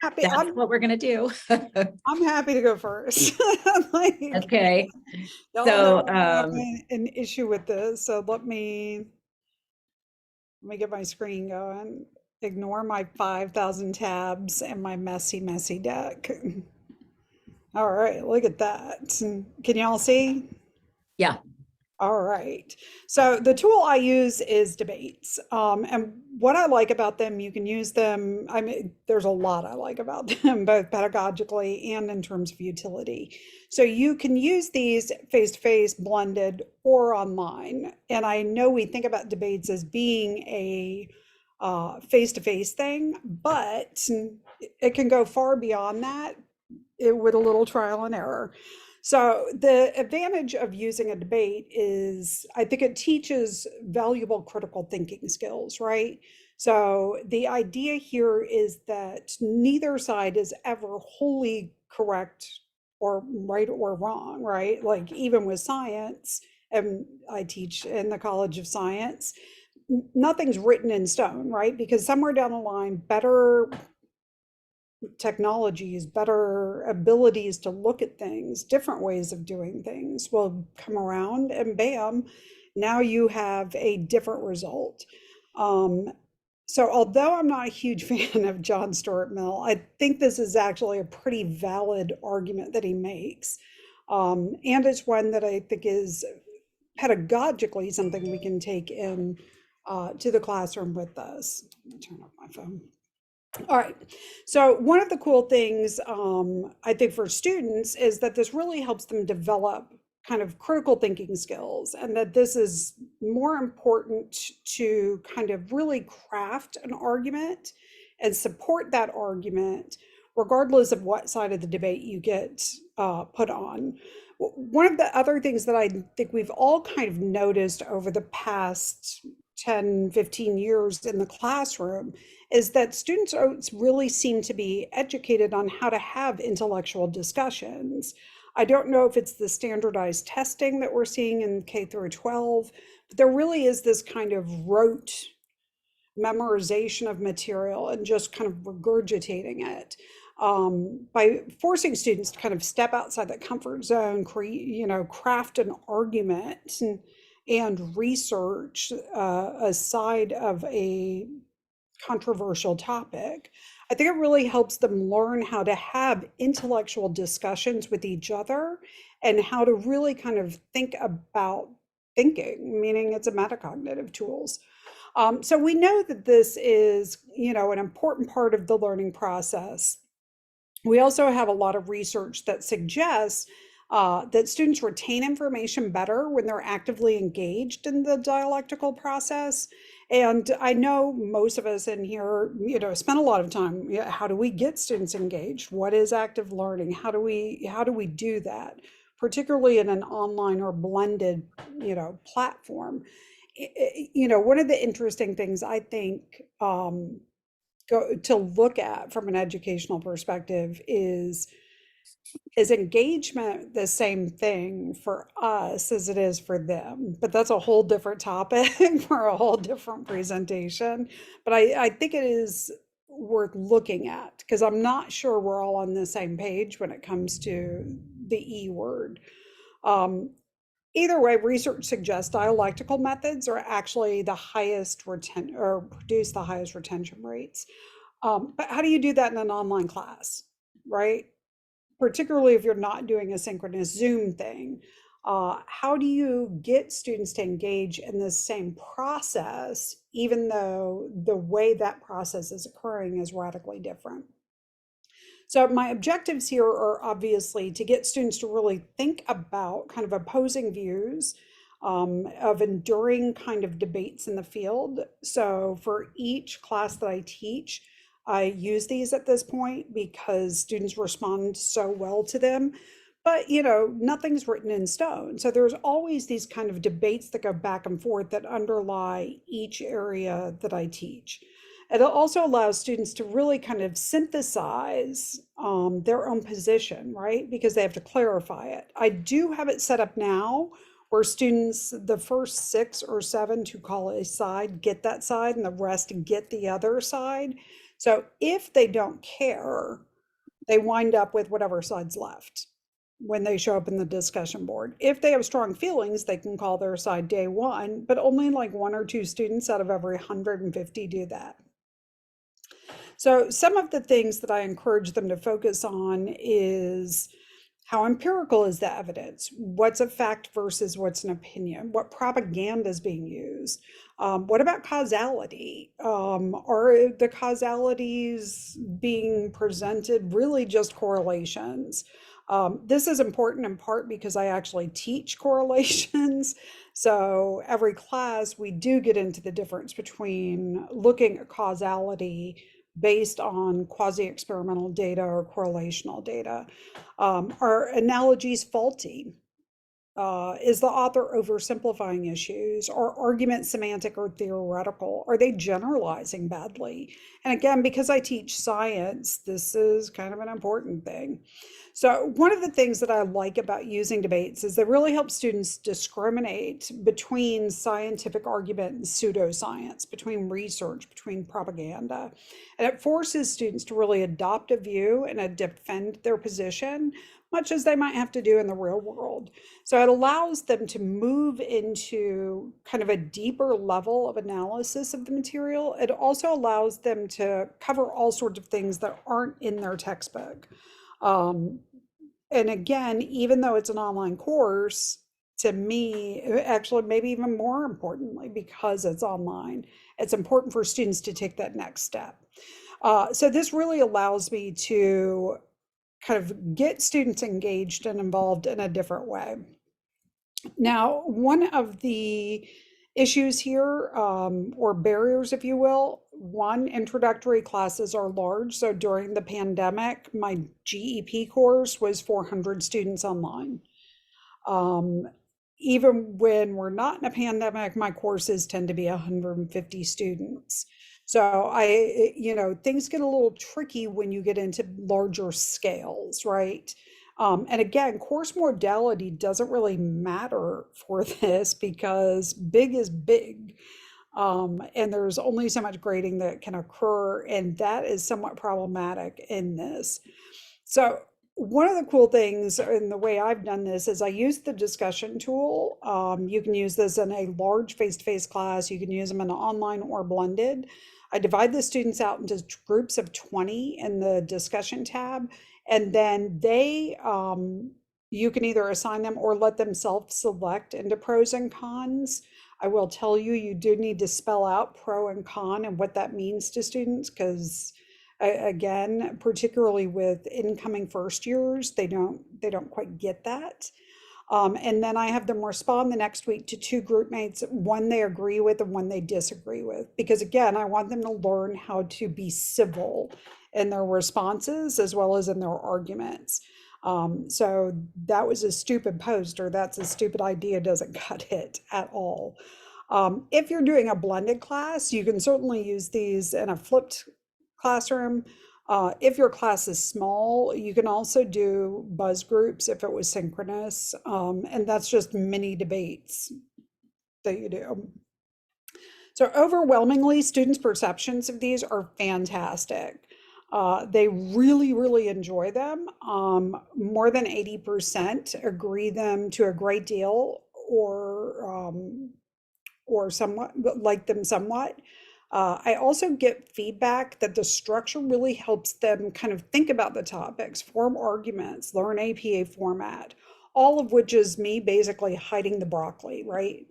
happy. That's what we're going to do. I'm happy to go first. Like, Okay. y'all So, know I have an issue with this. So let me get my screen going. Ignore my 5,000 tabs and my messy, messy deck. All right, look at that. Can y'all see? yeah. All right. So the tool I use is debates. And what I like about them, you can use them. I mean, there's a lot I like about them, both pedagogically and in terms of utility. So you can use these face to face, blended, or online. And I know we think about debates as being a face to face thing, but it can go far beyond that with a little trial and error. So the advantage of using a debate is I think it teaches valuable critical thinking skills, right? So the idea here is that neither side is ever wholly correct or right or wrong, right? Like even with science, and I teach in the College of Science, nothing's written in stone, right? Because somewhere down the line, better technologies, better abilities to look at things, different ways of doing things will come around, and bam, now you have a different result. So although I'm not a huge fan of John Stuart Mill, I think this is actually a pretty valid argument that he makes. And it's one that I think is pedagogically something we can take in to the classroom with us. Let me turn off my phone. All right. So one of the cool things I think for students is that this really helps them develop kind of critical thinking skills, and that this is more important to kind of really craft an argument and support that argument regardless of what side of the debate you get put on. One of the other things that I think we've all kind of noticed over the past 10, 15 years in the classroom is that students really seem to be educated on how to have intellectual discussions. I don't know if it's the standardized testing that we're seeing in K through 12, but there really is this kind of rote memorization of material and just kind of regurgitating it. By forcing students to kind of step outside that comfort zone, craft an argument and research a side of a controversial topic, I think it really helps them learn how to have intellectual discussions with each other and how to really kind of think about thinking, meaning it's a metacognitive tools. So we know that this is, an important part of the learning process. We also have a lot of research that suggests that students retain information better when they're actively engaged in the dialectical process. And I know most of us in here, spend a lot of time. How do we get students engaged? What is active learning? How do we do that, particularly in an online or blended, platform? One of the interesting things I think go to look at from an educational perspective is engagement the same thing for us as it is for them? But that's a whole different topic for a whole different presentation. But I think it is worth looking at because I'm not sure we're all on the same page when it comes to the E word. Either way, research suggests dialectical methods are actually the highest retention or produce the highest retention rates. But how do you do that in an online class, right? Particularly if you're not doing a synchronous Zoom thing. How do you get students to engage in the same process, even though the way that process is occurring is radically different? So my objectives here are obviously to get students to really think about kind of opposing views of enduring kind of debates in the field. So for each class that I teach, I use these at this point because students respond so well to them. But nothing's written in stone. So there's always these kind of debates that go back and forth that underlie each area that I teach. It also allows students to really kind of synthesize their own position, right? Because they have to clarify it. I do have it set up now where students, the first 6 or 7 to call a side, get that side, and the rest get the other side. So if they don't care, they wind up with whatever side's left when they show up in the discussion board. If they have strong feelings, they can call their side day one, but only like 1 or 2 students out of every 150 do that. So some of the things that I encourage them to focus on is how empirical is the evidence? What's a fact versus what's an opinion? What propaganda is being used? What about causality? Are the causalities being presented really just correlations? This is important in part because I actually teach correlations. So every class, we do get into the difference between looking at causality based on quasi-experimental data or correlational data. Are analogies faulty? Is the author oversimplifying issues? Are arguments semantic or theoretical? Are they generalizing badly? And again, because I teach science, this is kind of an important thing. So one of the things that I like about using debates is they really help students discriminate between scientific argument and pseudoscience, between research, between propaganda. And it forces students to really adopt a view and defend their position, much as they might have to do in the real world. So it allows them to move into kind of a deeper level of analysis of the material. It also allows them to cover all sorts of things that aren't in their textbook. And again, even though it's an online course, to me, actually, maybe even more importantly, because it's online, it's important for students to take that next step. So this really allows me to kind of get students engaged and involved in a different way. Now, one of the issues here, or barriers, if you will, one, introductory classes are large. So during the pandemic, my GEP course was 400 students online. Even when we're not in a pandemic, my courses tend to be 150 students. So things get a little tricky when you get into larger scales, right? And again, course modality doesn't really matter for this because big is big. And there's only so much grading that can occur, and that is somewhat problematic in this. So one of the cool things in the way I've done this is I use the discussion tool. You can use this in a large face-to-face class. You can use them in an online or blended. I divide the students out into groups of 20 in the discussion tab, and then you can either assign them or let them self-select into pros and cons. I will tell you, you do need to spell out pro and con and what that means to students, because again, particularly with incoming first years, they don't quite get that. And then I have them respond the next week to 2 group mates, one they agree with and one they disagree with. Because again, I want them to learn how to be civil in their responses as well as in their arguments. So that was a stupid post, or that's a stupid idea, doesn't cut it at all. If you're doing a blended class, you can certainly use these in a flipped classroom. If your class is small, you can also do buzz groups if it was synchronous, and that's just mini debates that you do. So overwhelmingly, students' perceptions of these are fantastic. They really, really enjoy them. More than 80% agree them to a great deal, or somewhat like them somewhat. I also get feedback that the structure really helps them kind of think about the topics, form arguments, learn APA format, all of which is me basically hiding the broccoli, right?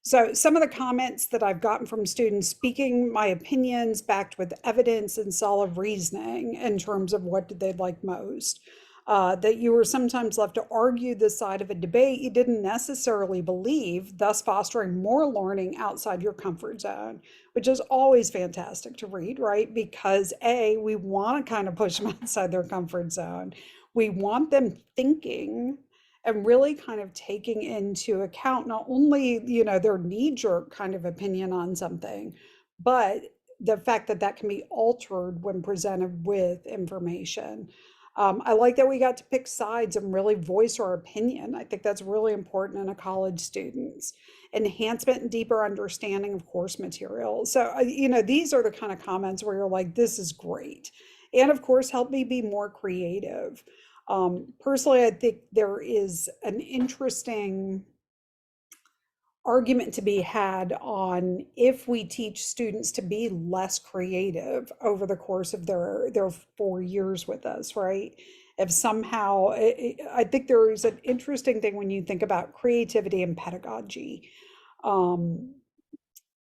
So some of the comments that I've gotten from students, speaking my opinions backed with evidence and solid reasoning in terms of what did they like most. That you were sometimes left to argue the side of a debate you didn't necessarily believe, thus fostering more learning outside your comfort zone, which is always fantastic to read, right? Because we want to kind of push them outside their comfort zone. We want them thinking and really kind of taking into account not only, their knee-jerk kind of opinion on something, but the fact that that can be altered when presented with information. I like that we got to pick sides and really voice our opinion. I think that's really important in a college students. Enhancement and deeper understanding of course material. So, these are the kind of comments where you're like, this is great. And of course, help me be more creative. Personally, I think there is an interesting argument to be had on if we teach students to be less creative over the course of their 4 years with us, right? If somehow, I think there is an interesting thing when you think about creativity and pedagogy. Um,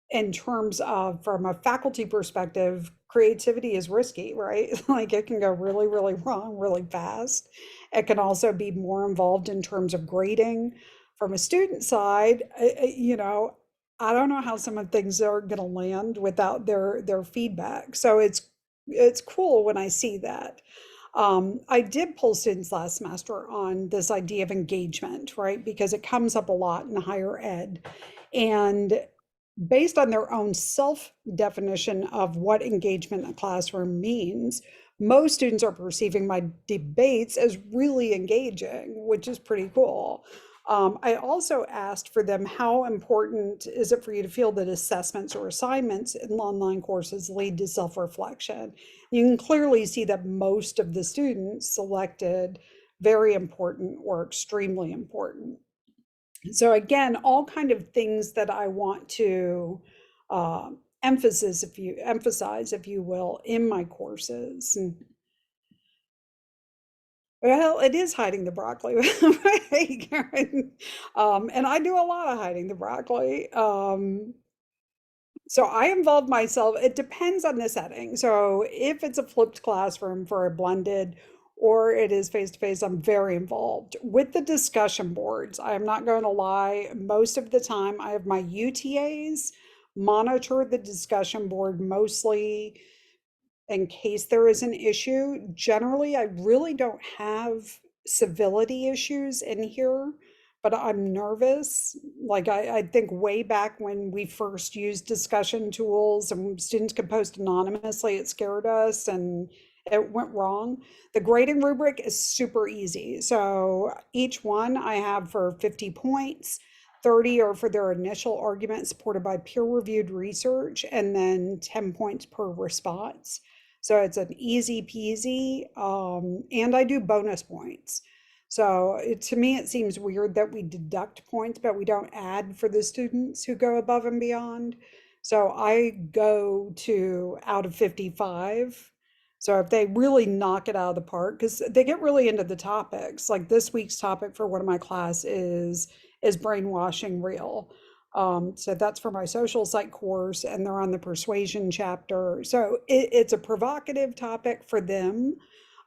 in terms of, from a faculty perspective, creativity is risky, right? Like it can go really, really wrong really fast. It can also be more involved in terms of grading. From a student side, I don't know how some of things are going to land without their feedback. So it's cool when I see that. I did poll students last semester on this idea of engagement, right? Because it comes up a lot in higher ed. And based on their own self definition of what engagement in a classroom means, most students are perceiving my debates as really engaging, which is pretty cool. I also asked for them, how important is it for you to feel that assessments or assignments in online courses lead to self reflection? You can clearly see that most of the students selected very important or extremely important. So again, all kind of things that I want to emphasize, if you will, in my courses. Well, it is hiding the broccoli, right, Karen? And I do a lot of hiding the broccoli. So I involve myself. It depends on the setting. So if it's a flipped classroom for a blended or it is face to face, I'm very involved. With the discussion boards, I am not going to lie. Most of the time, I have my UTAs monitor the discussion board mostly in case there is an issue. Generally, I really don't have civility issues in here, but I'm nervous. Like I think way back when we first used discussion tools and students could post anonymously, it scared us and it went wrong. The grading rubric is super easy. So each one I have for 50 points. 30 are for their initial argument supported by peer-reviewed research, and then 10 points per response. So it's an easy peasy, and I do bonus points. So to me, it seems weird that we deduct points, but we don't add for the students who go above and beyond. So I go to out of 55. So if they really knock it out of the park, because they get really into the topics, like this week's topic for one of my class is brainwashing real? So that's for my social psych course, and they're on the persuasion chapter. So it's a provocative topic for them.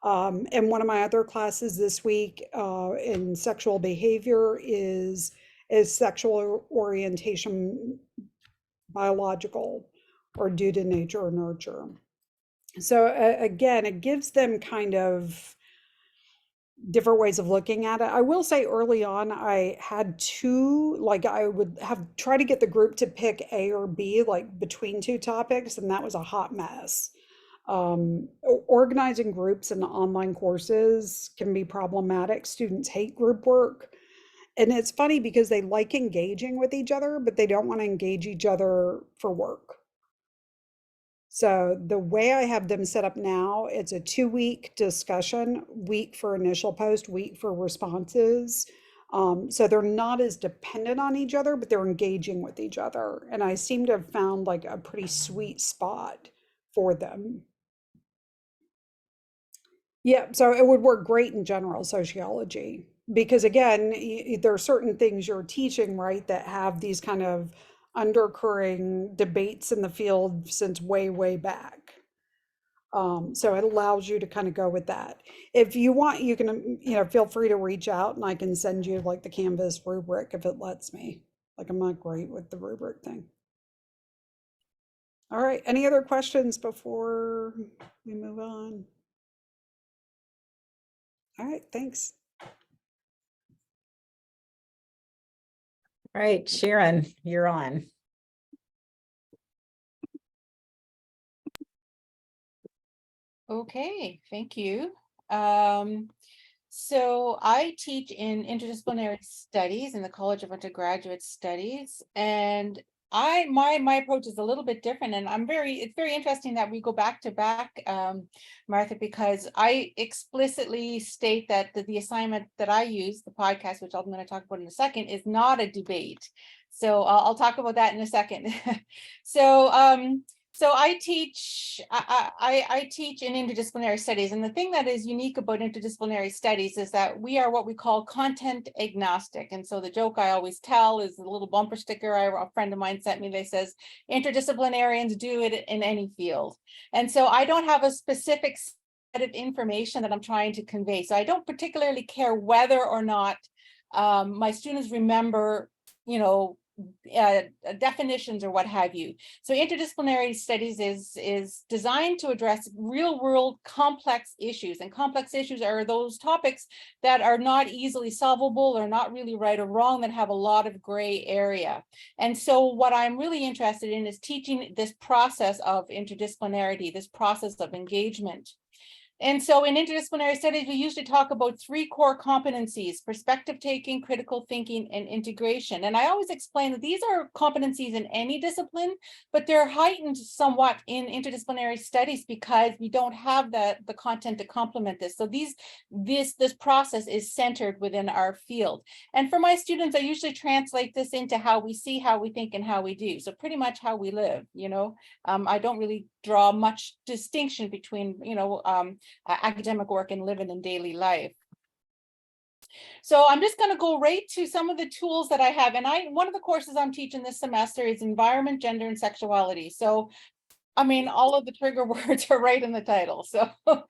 And one of my other classes this week in sexual behavior is sexual orientation biological or due to nature or nurture? So again, it gives them kind of different ways of looking at it. I will say early on, I had two, like I would have try to get the group to pick A or B, like between two topics, and that was a hot mess. Organizing groups in online courses can be problematic. Students hate group work. And it's funny because they like engaging with each other, but they don't want to engage each other for work. So the way I have them set up now, it's a 2-week discussion, week for initial post, week for responses. So they're not as dependent on each other, but they're engaging with each other. And I seem to have found like a pretty sweet spot for them. Yeah, so it would work great in general sociology because again, there are certain things you're teaching, right, that have these kind of undercurring debates in the field since way, way back. So it allows you to kind of go with that. If you want, you can, feel free to reach out and I can send you like the Canvas rubric if it lets me. Like I'm not great with the rubric thing. All right, any other questions before we move on? All right, thanks. All right, Sharon, you're on. Okay, thank you. So I teach in interdisciplinary studies in the College of Undergraduate Studies, and my approach is a little bit different, and it's very interesting that we go back to back, Martha, because I explicitly state that the assignment that I use, the podcast, which I'm going to talk about in a second, is not a debate. So I'll talk about that in a second. So I teach in interdisciplinary studies, and the thing that is unique about interdisciplinary studies is that we are what we call content agnostic. And so the joke I always tell is the little bumper sticker a friend of mine sent me that says, interdisciplinarians do it in any field. And so I don't have a specific set of information that I'm trying to convey. So I don't particularly care whether or not my students remember, definitions or what have you. So interdisciplinary studies is designed to address real world complex issues, and complex issues are those topics that are not easily solvable or not really right or wrong, that have a lot of gray area. And so what I'm really interested in is teaching this process of interdisciplinarity, this process of engagement. And so in interdisciplinary studies, we usually talk about 3 core competencies: perspective taking, critical thinking, and integration. And I always explain that these are competencies in any discipline, but they're heightened somewhat in interdisciplinary studies because we don't have the content to complement this. So this process is centered within our field. And for my students, I usually translate this into how we see, how we think, and how we do. So pretty much how we live, I don't really draw much distinction between, academic work and living in daily life. So I'm just going to go right to some of the tools that I have. And one of the courses I'm teaching this semester is environment, gender, and sexuality. So all of the trigger words are right in the title. So one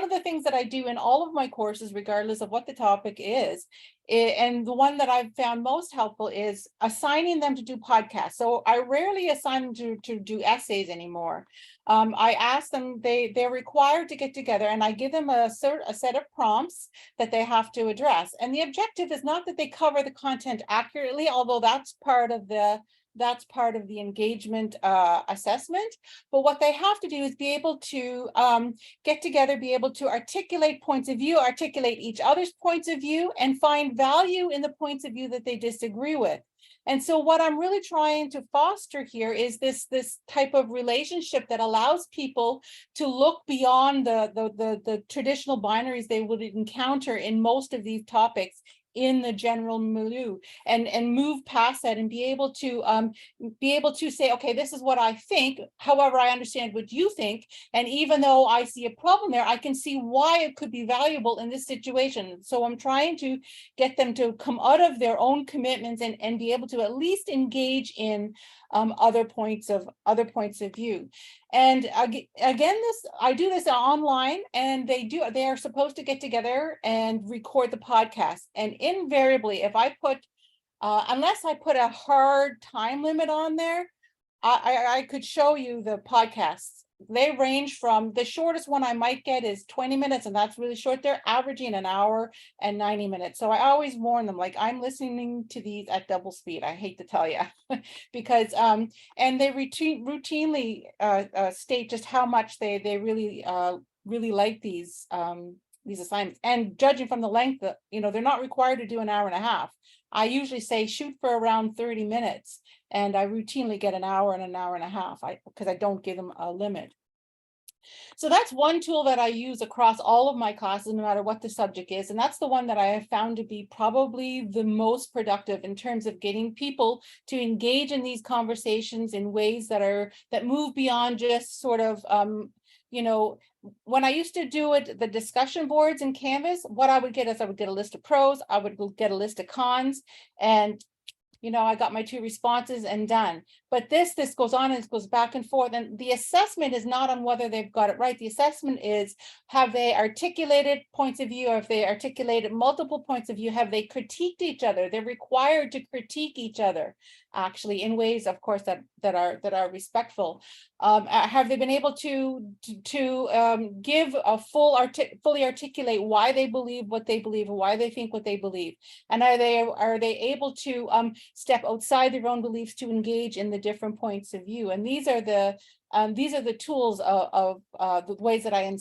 of the things that I do in all of my courses, regardless of what the topic is, and the one that I've found most helpful is assigning them to do podcasts. So I rarely assign them to do essays anymore. I ask them, they're required to get together, and I give them a set of prompts that they have to address. And the objective is not that they cover the content accurately, although that's part of the engagement assessment. But what they have to do is be able to get together, be able to articulate points of view, articulate each other's points of view, and find value in the points of view that they disagree with. And so what I'm really trying to foster here is this type of relationship that allows people to look beyond the traditional binaries they would encounter in most of these topics in the general milieu, and move past that and be able to say, okay, this is what I think. However, I understand what you think. And even though I see a problem there, I can see why it could be valuable in this situation. So I'm trying to get them to come out of their own commitments and be able to at least engage in other points of view. And again, I do this online, and they are supposed to get together and record the podcast. And invariably, if I put unless I put a hard time limit on there, I could show you the podcasts. They range from, the shortest one I might get is 20 minutes, and that's really short. They're averaging an hour and 90 minutes. So I always warn them, like, I'm listening to these at double speed. I hate to tell you, because and they routinely state just how much they really like these assignments. And judging from the length, they're not required to do an hour and a half. I usually say shoot for around 30 minutes, and I routinely get an hour and a half, because I don't give them a limit. So that's one tool that I use across all of my classes, no matter what the subject is. And that's the one that I have found to be probably the most productive in terms of getting people to engage in these conversations in ways that move beyond just sort of, when I used to do it, the discussion boards in Canvas, what I would get is I would get a list of pros, I would get a list of cons, and I got my 2 responses and done. But this goes on, and it goes back and forth. And the assessment is not on whether they've got it right. The assessment is, have they articulated points of view, or if they articulated multiple points of view, have they critiqued each other? They're required to critique each other, actually, in ways, of course, that are respectful. Have they been able to give a fully articulate why they believe what they believe, or why they think what they believe? And are they able to step outside their own beliefs to engage in the different points of view? And these are the these are the tools of the ways that I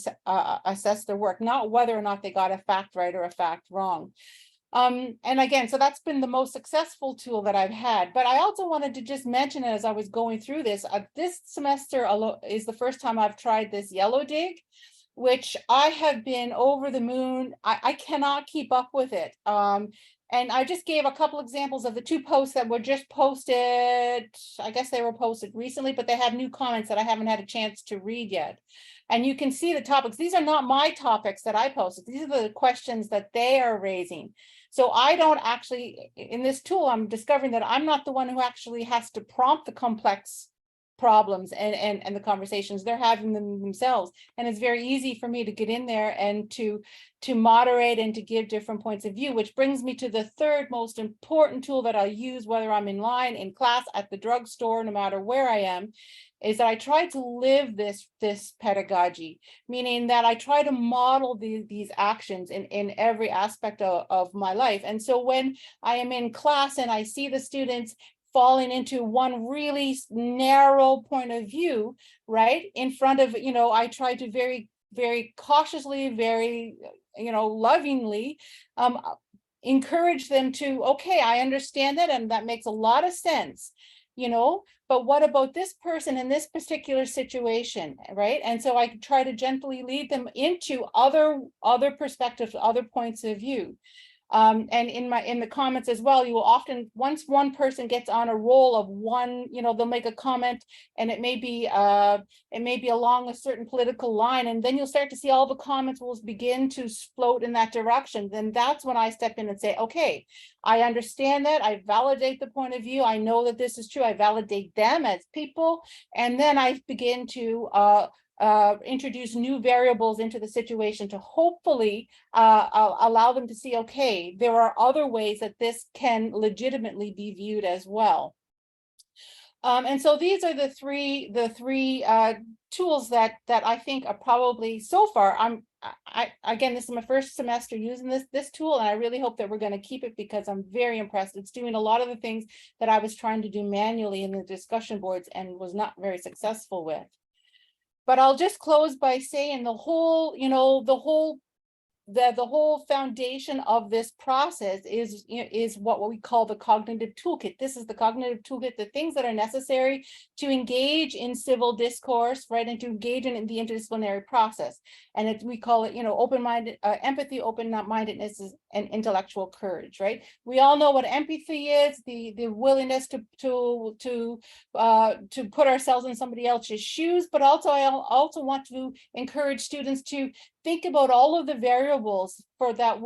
assess their work, not whether or not they got a fact right or a fact wrong. And again, so that's been the most successful tool that I've had. But I also wanted to just mention it as I was going through this semester is the first time I've tried this yellow dig, which I have been over the moon. I cannot keep up with it. And I just gave a couple examples of the 2 posts that were just posted. I guess they were posted recently, but they have new comments that I haven't had a chance to read yet. And you can see the topics. These are not my topics that I posted. These are the questions that they are raising. So I don't actually, in this tool, I'm discovering that I'm not the one who actually has to prompt the complex problems and the conversations. They're having them themselves, and it's very easy for me to get in there and to moderate and to give different points of view, which brings me to the third most important tool that I use, whether I'm in line, in class, at the drugstore, no matter where I am, is that I try to live this pedagogy, meaning that I try to model these actions in every aspect of my life. And so when I am in class and I see the students falling into one really narrow point of view, right, in front of, I try to very, very cautiously, very, lovingly encourage them to, okay, I understand that, and that makes a lot of sense, but what about this person in this particular situation, right? And so I try to gently lead them into other perspectives, other points of view. And in the comments as well, you will often, once one person gets on a roll of one, they'll make a comment, and it may be along a certain political line, and then you'll start to see all the comments will begin to float in that direction. Then that's when I step in and say, okay, I understand that, I validate the point of view, I know that this is true, I validate them as people, and then I begin to introduce new variables into the situation to hopefully allow them to see, okay, there are other ways that this can legitimately be viewed as well. And so these are the three tools that I think are probably, so far, again, this is my first semester using this tool, and I really hope that we're going to keep it because I'm very impressed. It's doing a lot of the things that I was trying to do manually in the discussion boards and was not very successful with. But I'll just close by saying the whole foundation of this process is what we call the cognitive toolkit. This is the cognitive toolkit, the things that are necessary to engage in civil discourse, right, and to engage in the interdisciplinary process. And we call it, open-minded empathy, open-mindedness, and intellectual courage, right? We all know what empathy is, the willingness to put ourselves in somebody else's shoes, but also I also want to encourage students to think about all of the variables that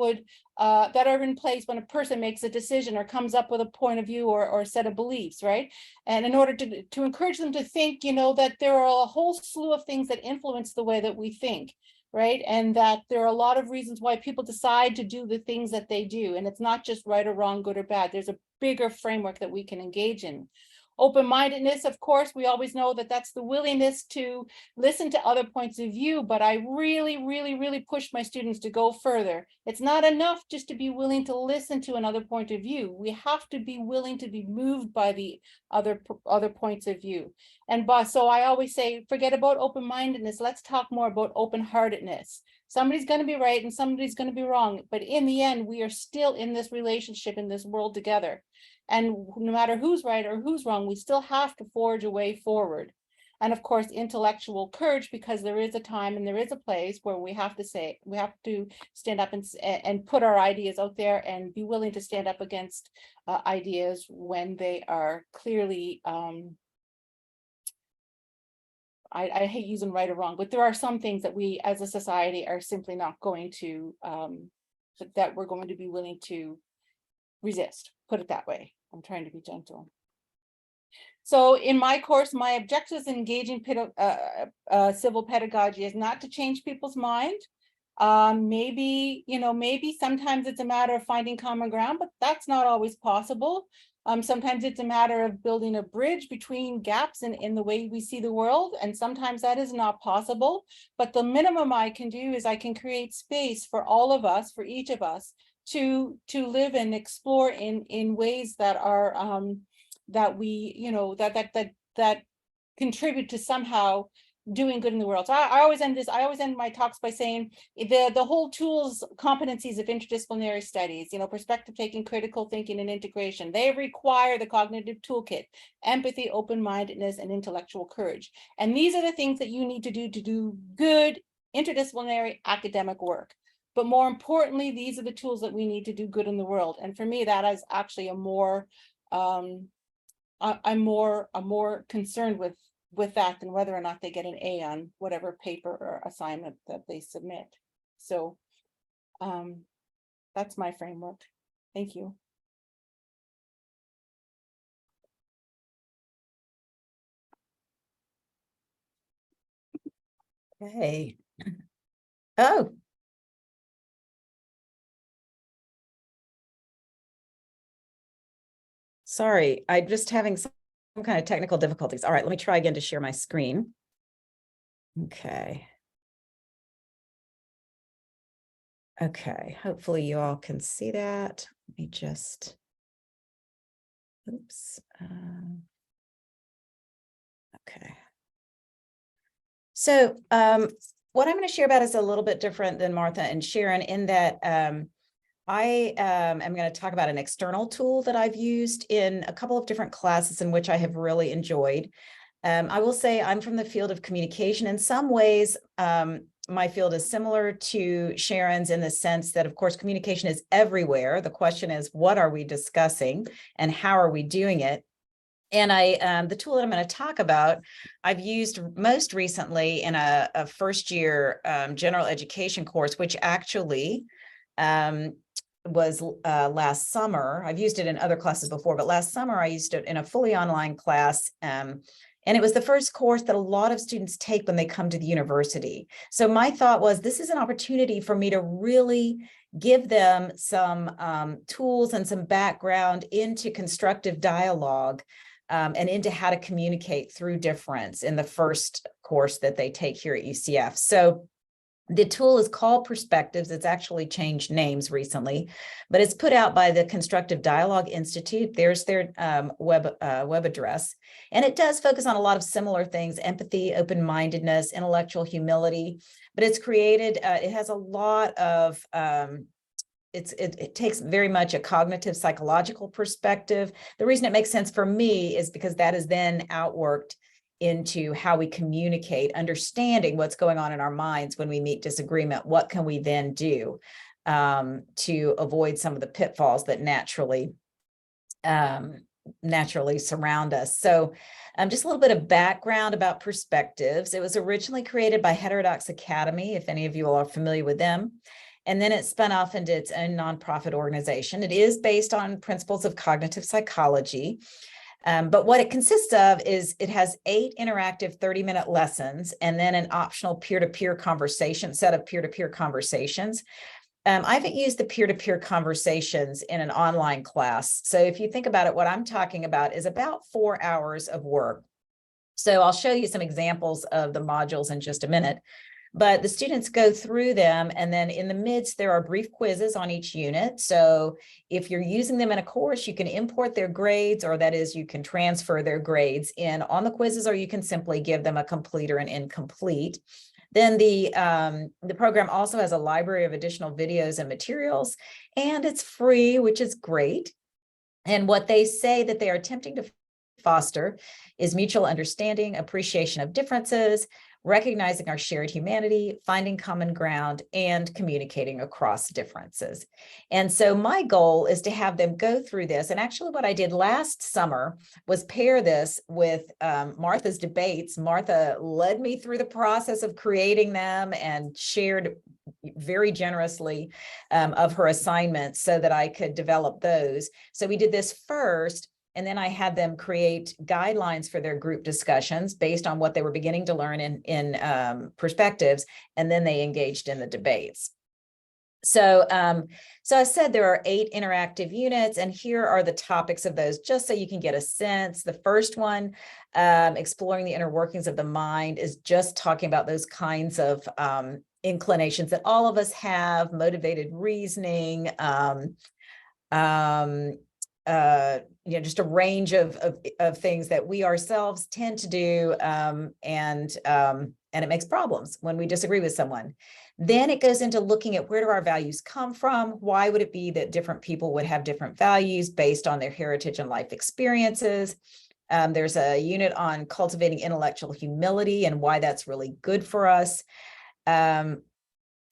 are in place when a person makes a decision or comes up with a point of view or a set of beliefs, right? And in order to encourage them to think, that there are a whole slew of things that influence the way that we think, right? And that there are a lot of reasons why people decide to do the things that they do. And it's not just right or wrong, good or bad. There's a bigger framework that we can engage in. Open-mindedness, of course, we always know that that's the willingness to listen to other points of view, but I really, really, really push my students to go further. It's not enough just to be willing to listen to another point of view. We have to be willing to be moved by the other points of view. So I always say, forget about open-mindedness. Let's talk more about open-heartedness. Somebody's going to be right and somebody's going to be wrong, but in the end, we are still in this relationship, in this world together. And no matter who's right or who's wrong, we still have to forge a way forward. And of course, intellectual courage, because there is a time and there is a place where we have to stand up and put our ideas out there and be willing to stand up against ideas when they are clearly, I hate using right or wrong, but there are some things that we as a society are simply not going to, that we're going to be willing to resist, put it that way. I'm trying to be gentle. So in my course, my objectives in engaging civil pedagogy is not to change people's mind. Maybe sometimes it's a matter of finding common ground, but that's not always possible. Sometimes it's a matter of building a bridge between gaps in the way we see the world, and sometimes that is not possible. But the minimum I can do is I can create space for all of us, for each of us, to live and explore in ways that are that we, that contribute to somehow doing good in the world. So I always end my talks by saying the whole tools, competencies of interdisciplinary studies, perspective taking, critical thinking, and integration, they require the cognitive toolkit, empathy, open-mindedness, and intellectual courage. And these are the things that you need to do good interdisciplinary academic work. But more importantly, these are the tools that we need to do good in the world. And for me, that is actually I'm more concerned with that than whether or not they get an A on whatever paper or assignment that they submit. So that's my framework. Thank you. Okay. Oh. Sorry, I'm just having some kind of technical difficulties. All right, let me try again to share my screen. Okay. Okay, hopefully you all can see that. Let me just, oops. Okay. So what I'm going to share about is a little bit different than Martha and Sharon in that I am going to talk about an external tool that I've used in a couple of different classes in which I have really enjoyed. I will say I'm from the field of communication. In some ways, my field is similar to Sharon's in the sense that, of course, communication is everywhere. The question is, what are we discussing and how are we doing it? And the tool that I'm going to talk about, I've used most recently in a first year general education course, which actually was last summer. I've used it in other classes before, but last summer I used it in a fully online class. And it was the first course that a lot of students take when they come to the university. So my thought was, this is an opportunity for me to really give them some tools and some background into constructive dialogue and into how to communicate through difference in the first course that they take here at UCF. So the tool is called Perspectives. It's actually changed names recently, but it's put out by the Constructive Dialogue Institute. There's their web address. And it does focus on a lot of similar things: empathy, open-mindedness, intellectual humility. But it's created, it has a lot of, it takes very much a cognitive psychological perspective. The reason it makes sense for me is because that is then outworked into how we communicate, understanding what's going on in our minds when we meet disagreement. What can we then do to avoid some of the pitfalls that naturally surround us? So just a little bit of background about Perspectives. It was originally created by Heterodox Academy, if any of you all are familiar with them. And then it spun off into its own nonprofit organization. It is based on principles of cognitive psychology. But what it consists of is it has 8 interactive 30-minute lessons and then an optional peer-to-peer conversation, set of peer-to-peer conversations. I haven't used the peer-to-peer conversations in an online class. So if you think about it, what I'm talking about is about 4 hours of work. So I'll show you some examples of the modules in just a minute. But the students go through them, and then in the midst, there are brief quizzes on each unit. So if you're using them in a course, you can import their grades, or that is, you can transfer their grades in on the quizzes, or you can simply give them a complete or an incomplete. Then the program also has a library of additional videos and materials, and it's free, which is great. And what they say that they are attempting to foster is mutual understanding, appreciation of differences, recognizing our shared humanity, finding common ground, and communicating across differences. And so my goal is to have them go through this. And actually what I did last summer was pair this with Martha's debates. Martha led me through the process of creating them and shared very generously of her assignments so that I could develop those. So we did this first, and then I had them create guidelines for their group discussions based on what they were beginning to learn in Perspectives, and then they engaged in the debates. So I said there are 8 interactive units, and here are the topics of those, just so you can get a sense. The first one, exploring the inner workings of the mind, is just talking about those kinds of inclinations that all of us have: motivated reasoning, just a range of things that we ourselves tend to do, and it makes problems when we disagree with someone. Then it goes into looking at where do our values come from? Why would it be that different people would have different values based on their heritage and life experiences? There's a unit on cultivating intellectual humility and why that's really good for us. And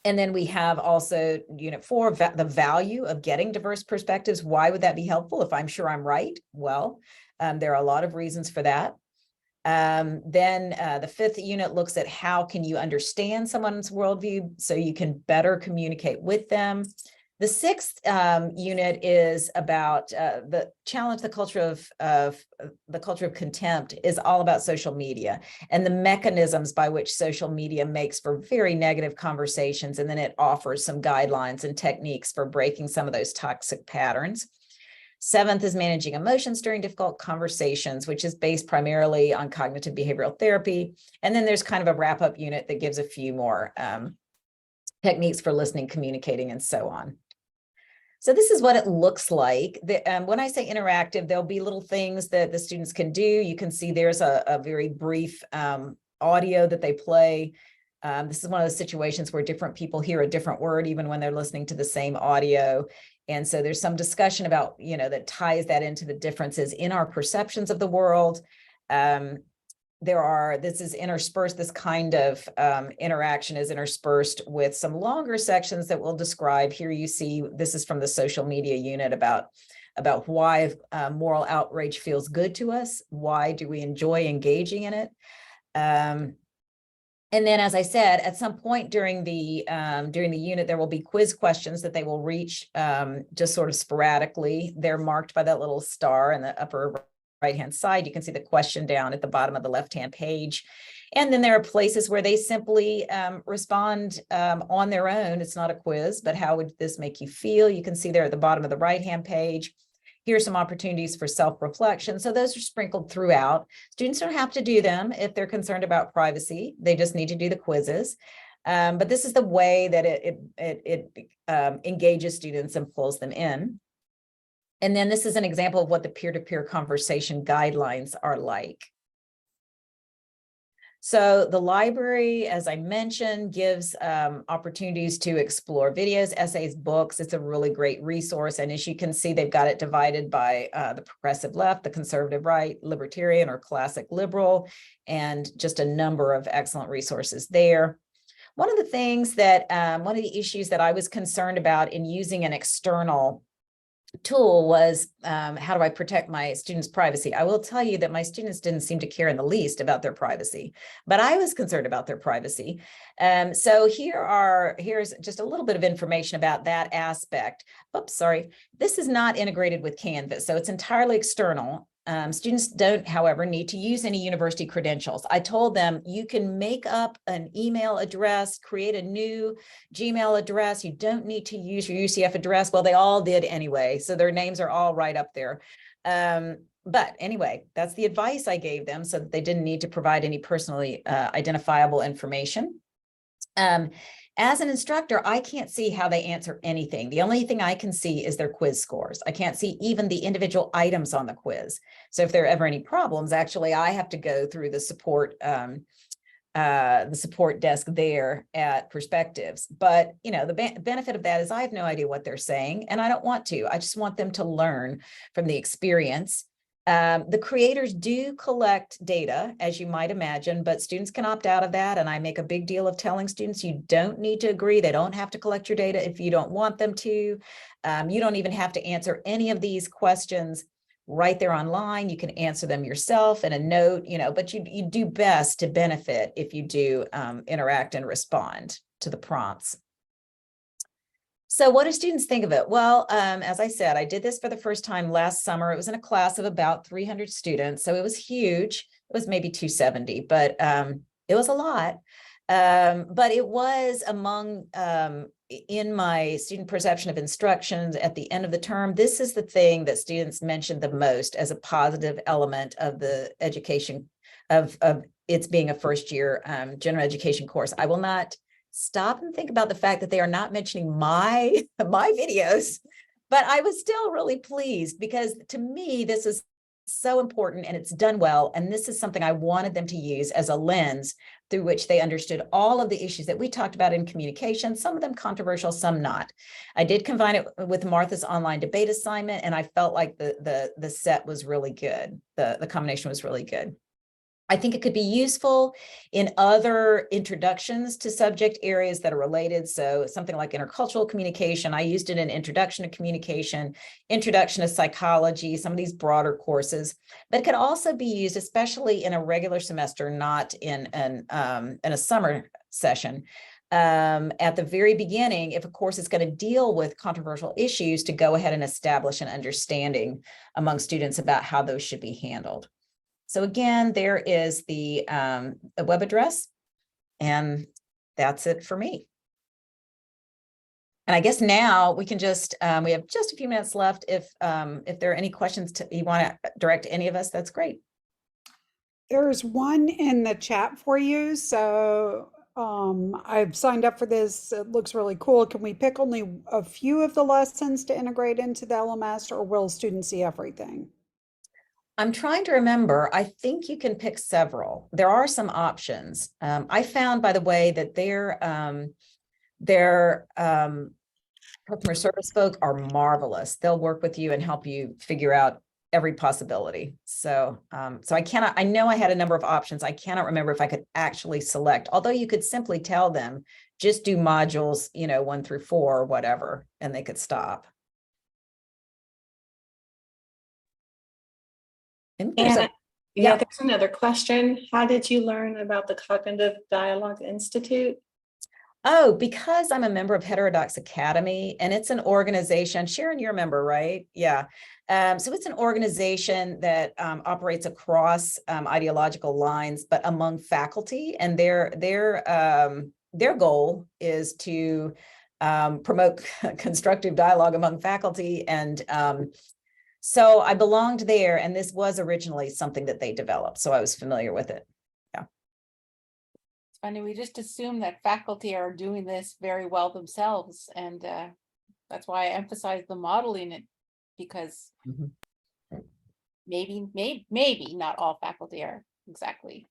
then we have also unit 4, the value of getting diverse perspectives. Why would that be helpful if I'm sure I'm right? Well, there are a lot of reasons for that. Then the 5th unit looks at how can you understand someone's worldview so you can better communicate with them. The 6th unit is about the challenge, the culture of contempt is all about social media and the mechanisms by which social media makes for very negative conversations. And then it offers some guidelines and techniques for breaking some of those toxic patterns. 7th is managing emotions during difficult conversations, which is based primarily on cognitive behavioral therapy. And then there's kind of a wrap-up unit that gives a few more techniques for listening, communicating, and so on. So this is what it looks like. When I say interactive, there'll be little things that the students can do. You can see there's a very brief audio that they play. This is one of those situations where different people hear a different word, even when they're listening to the same audio. And so there's some discussion about, that ties that into the differences in our perceptions of the world. This is interspersed, this kind of interaction is interspersed with some longer sections that we'll describe. Here you see, this is from the social media unit about why moral outrage feels good to us. Why do we enjoy engaging in it? And then, as I said, at some point during the unit, there will be quiz questions that they will reach just sort of sporadically. They're marked by that little star in the upper right-hand side. You can see the question down at the bottom of the left-hand page. And then there are places where they simply respond on their own. It's not a quiz, but how would this make you feel? You can see there at the bottom of the right-hand page. Here's some opportunities for self-reflection. So those are sprinkled throughout. Students don't have to do them if they're concerned about privacy. They just need to do the quizzes. But this is the way that it engages students and pulls them in. And then this is an example of what the peer-to-peer conversation guidelines are like. So the library, as I mentioned, gives opportunities to explore videos, essays, books. It's a really great resource. And as you can see, they've got it divided by the progressive left, the conservative right, libertarian or classic liberal, and just a number of excellent resources there. One of the things that, one of the issues that I was concerned about in using an external tool was how do I protect my students' privacy? I will tell you that my students didn't seem to care in the least about their privacy, but I was concerned about their privacy. So here's just a little bit of information about that aspect. Oops, sorry. This is not integrated with Canvas, so it's entirely external. Students don't, however, need to use any university credentials. I told them you can make up an email address, create a new Gmail address. You don't need to use your UCF address. Well, they all did anyway, so their names are all right up there. But anyway, that's the advice I gave them so that they didn't need to provide any personally identifiable information. As an instructor, I can't see how they answer anything. The only thing I can see is their quiz scores. I can't see even the individual items on the quiz. So if there are ever any problems, actually, I have to go through the support desk there at Perspectives. But the benefit of that is I have no idea what they're saying, and I don't want to. I just want them to learn from the experience. The creators do collect data, as you might imagine, but students can opt out of that. And I make a big deal of telling students you don't need to agree. They don't have to collect your data if you don't want them to. You don't even have to answer any of these questions right there online. You can answer them yourself in a note, but you do best to benefit if you do interact and respond to the prompts. So what do students think of it? Well, as I said, I did this for the first time last summer. It was in a class of about 300 students. So it was huge. It was maybe 270, but it was a lot. But it was among, in my student perception of instructions at the end of the term, this is the thing that students mentioned the most as a positive element of the education, of its being a first year general education course. I will not stop and think about the fact that they are not mentioning my videos. But I was still really pleased because to me, this is so important and it's done well. And this is something I wanted them to use as a lens through which they understood all of the issues that we talked about in communication, some of them controversial, some not. I did combine it with Martha's online debate assignment, and I felt like the set was really good. The combination was really good. I think it could be useful in other introductions to subject areas that are related. So something like intercultural communication, I used it in Introduction to Communication, Introduction to Psychology, some of these broader courses, but it could also be used, especially in a regular semester, not in a summer session. At the very beginning, if a course is going to deal with controversial issues, to go ahead and establish an understanding among students about how those should be handled. So again, there is the web address, and that's it for me. And I guess now we can just, we have just a few minutes left. If there are any questions you want to direct to any of us, that's great. There's one in the chat for you. So I've signed up for this. It looks really cool. Can we pick only a few of the lessons to integrate into the LMS, or will students see everything? I'm trying to remember. I think you can pick several. There are some options. I found, by the way, that their customer service folk are marvelous. They'll work with you and help you figure out every possibility. So, I know I had a number of options. I cannot remember if I could actually select, although you could simply tell them, just do modules, 1 through 4 or whatever, and they could stop. There's another question. How did you learn about the Cognitive Dialogue Institute? Oh, because I'm a member of Heterodox Academy, and it's an organization. Sharon, you're a member, right? Yeah. So it's an organization that operates across ideological lines, but among faculty, and their goal is to promote constructive dialogue among faculty. And so I belonged there, and this was originally something that they developed, so I was familiar with it. Yeah. It's funny, we just assume that faculty are doing this very well themselves, and that's why I emphasize the modeling it, because maybe not all faculty are exactly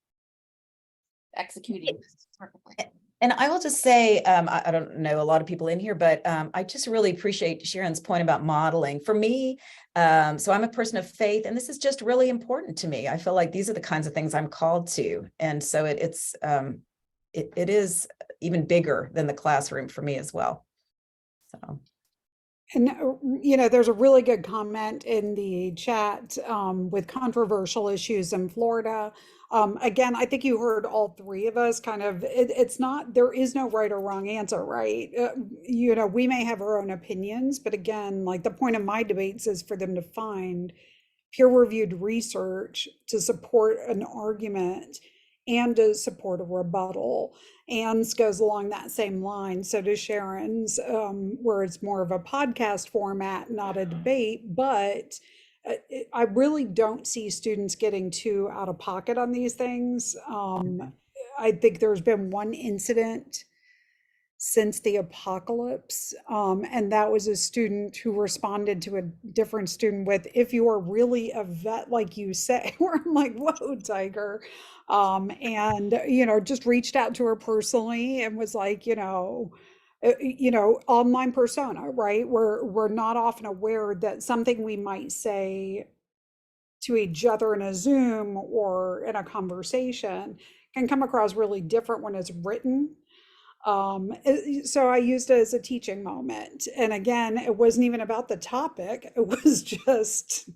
executing this perfectly. And I will just say, I don't know a lot of people in here, but I just really appreciate Sharon's point about modeling. For me, so I'm a person of faith, and this is just really important to me. I feel like these are the kinds of things I'm called to. And so it is even bigger than the classroom for me as well. So. And, there's a really good comment in the chat with controversial issues in Florida. Again, I think you heard all three of us kind of, it's not, there is no right or wrong answer, right? We may have our own opinions, but again, like the point of my debates is for them to find peer-reviewed research to support an argument and to support a rebuttal. Anne's goes along that same line. So does Sharon's, where it's more of a podcast format, not a debate. But I really don't see students getting too out of pocket on these things. I think there's been one incident since the apocalypse, and that was a student who responded to a different student with, "If you are really a vet like you say," where I'm like, whoa, Tiger. And just reached out to her personally and was like, online persona, right? We're not often aware that something we might say to each other in a Zoom or in a conversation can come across really different when it's written. So I used it as a teaching moment. And again, it wasn't even about the topic. It was just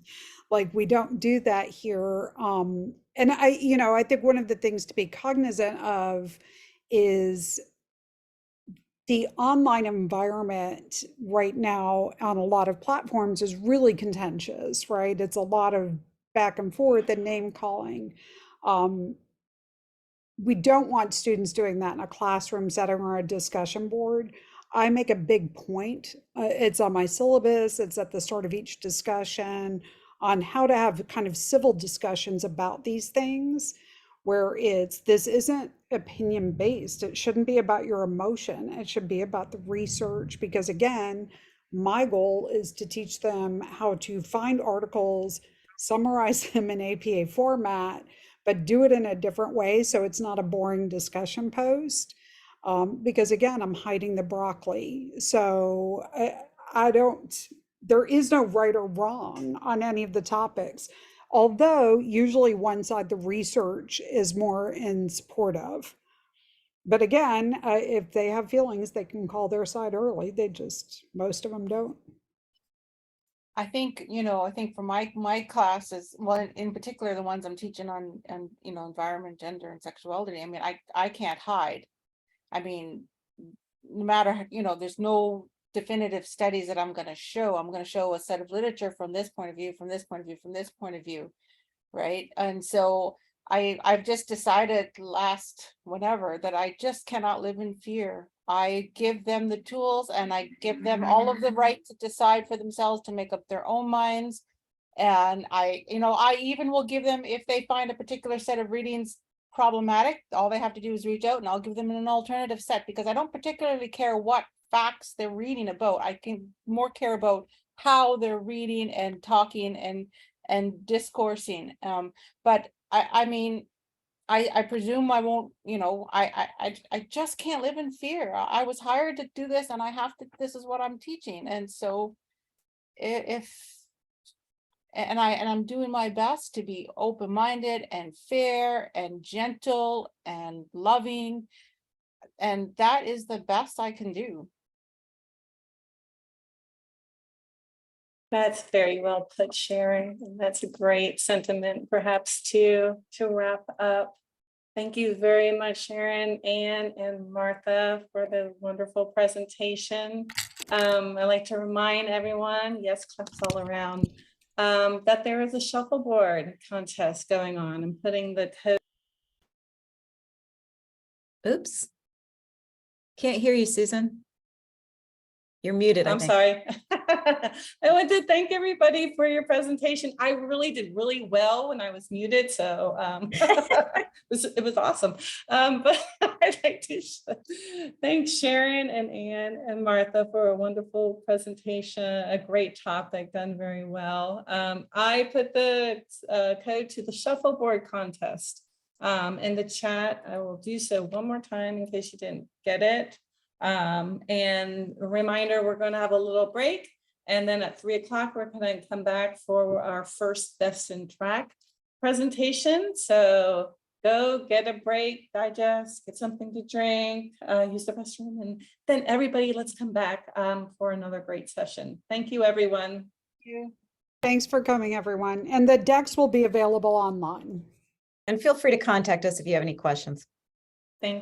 like, we don't do that here. And I think one of the things to be cognizant of is the online environment right now on a lot of platforms is really contentious, right? It's a lot of back and forth and name calling. We don't want students doing that in a classroom setting or a discussion board. I make a big point. It's on my syllabus. It's at the start of each discussion on how to have kind of civil discussions about these things, where this isn't opinion based. It shouldn't be about your emotion. It should be about the research, because again, My goal is to teach them how to find articles, summarize them in APA format, but do it in a different way so it's not a boring discussion post. Because again, I'm hiding the broccoli. So I don't, there is no right or wrong on any of the topics. Although usually one side, the research is more in support of. But again, if they have feelings, they can call their side early. They just, most of them don't. I think, I think for my classes, well, in particular, the ones I'm teaching on, environment, gender, and sexuality, I mean, I can't hide. I mean, no matter, there's no definitive studies that I'm going to show. I'm going to show a set of literature from this point of view, from this point of view, from this point of view, right? And so I've just decided last whenever that I just cannot live in fear. I give them the tools and I give them all of the right to decide for themselves, to make up their own minds. And I even will give them, if they find a particular set of readings problematic, all they have to do is reach out and I'll give them an alternative set, because I don't particularly care what facts they're reading about. I can more care about how they're reading and talking and discoursing. But I mean, I presume I won't, I just can't live in fear. I was hired to do this and I have to, this is what I'm teaching. And so I'm doing my best to be open-minded and fair and gentle and loving. And that is the best I can do. That's very well put, Sharon. And that's a great sentiment, perhaps, to wrap up. Thank you very much, Sharon, Anne, and Martha, for the wonderful presentation. I'd like to remind everyone, yes, claps all around, that there is a shuffleboard contest going on. I'm putting the code. Oops. Can't hear you, Susan. You're muted, I I'm think. sorry. I want to thank everybody for your presentation. I really did really well when I was muted, so it was awesome. But I'd like to thank Sharon and Anne and Martha for a wonderful presentation, a great topic, done very well. I put the code to the shuffleboard contest in the chat. I will do so one more time in case you didn't get it. And a reminder, we're going to have a little break, and then at 3 o'clock we're going to come back for our first Best in Track presentation. So go get a break, digest, get something to drink, use the restroom, and then everybody, let's come back for another great session. Thank you, everyone. Thank you. Thanks for coming, everyone. And the decks will be available online. And feel free to contact us if you have any questions. Thank